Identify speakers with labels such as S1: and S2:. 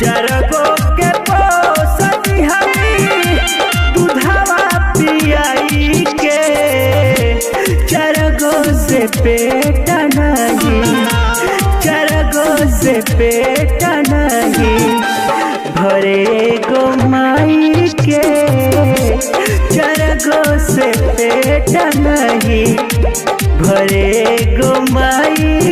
S1: चारगो के पोसती हमी दूधवा पियाई के। चारगो से पेट नहीं, चारगो से पेट नहीं भरे गो माई के। चारगो से पेट नहीं भरे गो माई